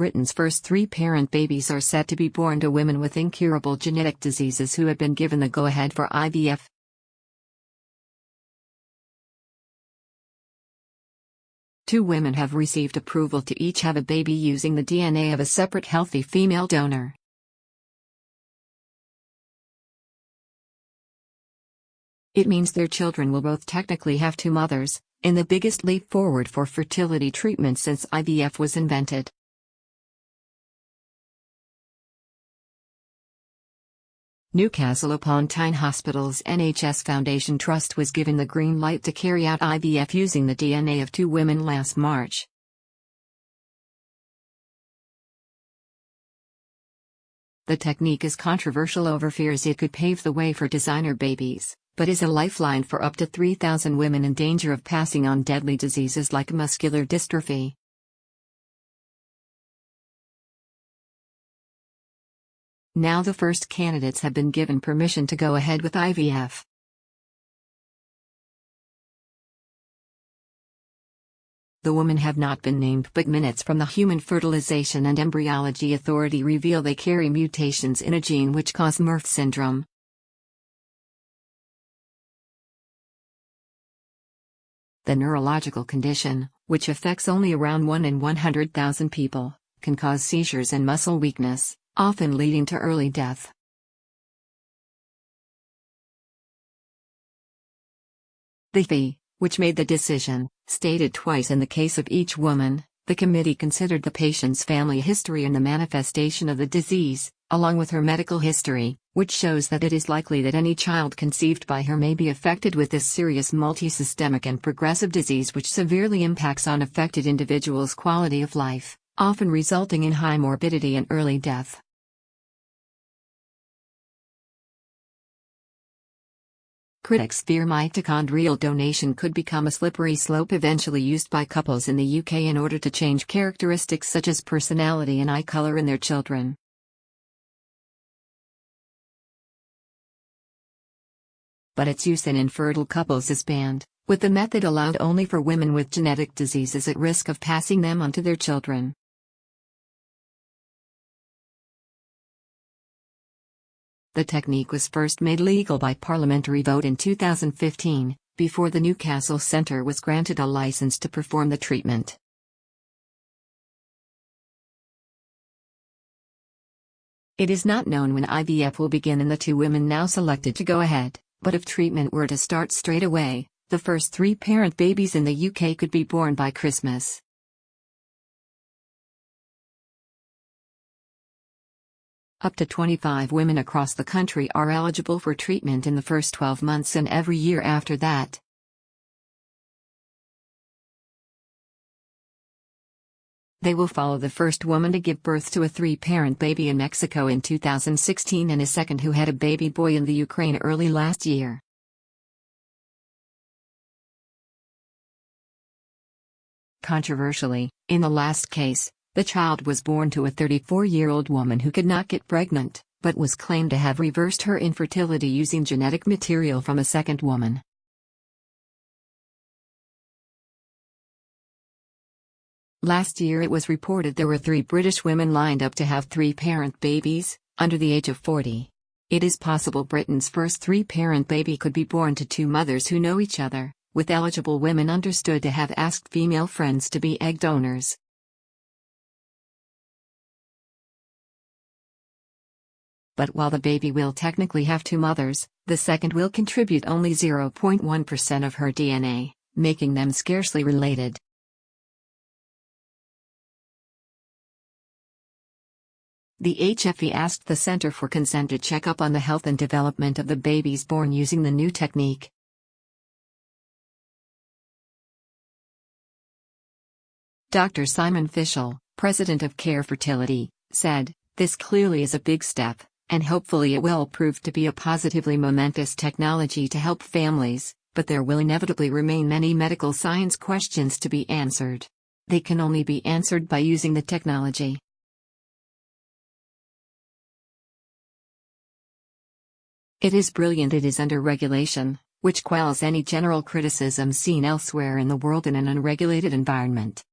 Britain's first three-parent babies are set to be born to women with incurable genetic diseases who have been given the go-ahead for IVF. Two women have received approval to each have a baby using the DNA of a separate healthy female donor. It means their children will both technically have two mothers, in the biggest leap forward for fertility treatment since IVF was invented. Newcastle upon Tyne Hospital's NHS Foundation Trust was given the green light to carry out IVF using the DNA of two women last March. The technique is controversial over fears it could pave the way for designer babies, but is a lifeline for up to 3,000 women in danger of passing on deadly diseases like muscular dystrophy. Now the first candidates have been given permission to go ahead with IVF. The women have not been named, but minutes from the Human Fertilisation and Embryology Authority reveal they carry mutations in a gene which cause Merff syndrome. The neurological condition, which affects only around 1 in 100,000 people, can cause seizures and muscle weakness, often leading to early death. The fee, which made the decision, stated twice in the case of each woman. The committee considered the patient's family history and the manifestation of the disease, along with her medical history, which shows that it is likely that any child conceived by her may be affected with this serious multisystemic and progressive disease which severely impacts on affected individuals' quality of life, often resulting in high morbidity and early death. Critics fear mitochondrial donation could become a slippery slope eventually used by couples in the UK in order to change characteristics such as personality and eye color in their children. But its use in infertile couples is banned, with the method allowed only for women with genetic diseases at risk of passing them on to their children. The technique was first made legal by parliamentary vote in 2015, before the Newcastle Centre was granted a license to perform the treatment. It is not known when IVF will begin in the two women now selected to go ahead, but if treatment were to start straight away, the first three-parent babies in the UK could be born by Christmas. Up to 25 women across the country are eligible for treatment in the first 12 months and every year after that. They will follow the first woman to give birth to a three-parent baby in Mexico in 2016 and a second who had a baby boy in the Ukraine early last year. Controversially, in the last case, the child was born to a 34-year-old woman who could not get pregnant, but was claimed to have reversed her infertility using genetic material from a second woman. Last year it was reported there were 3 British women lined up to have three-parent babies, under the age of 40. It is possible Britain's first three-parent baby could be born to two mothers who know each other, with eligible women understood to have asked female friends to be egg donors. But while the baby will technically have two mothers, the second will contribute only 0.1% of her DNA, making them scarcely related. The HFE asked the Centre for Consent to check up on the health and development of the babies born using the new technique. Dr. Simon Fishel, president of Care Fertility, said, "This clearly is a big step, and hopefully it will prove to be a positively momentous technology to help families, but there will inevitably remain many medical science questions to be answered. They can only be answered by using the technology." It is brilliant it is under regulation, which quells any general criticism seen elsewhere in the world in an unregulated environment.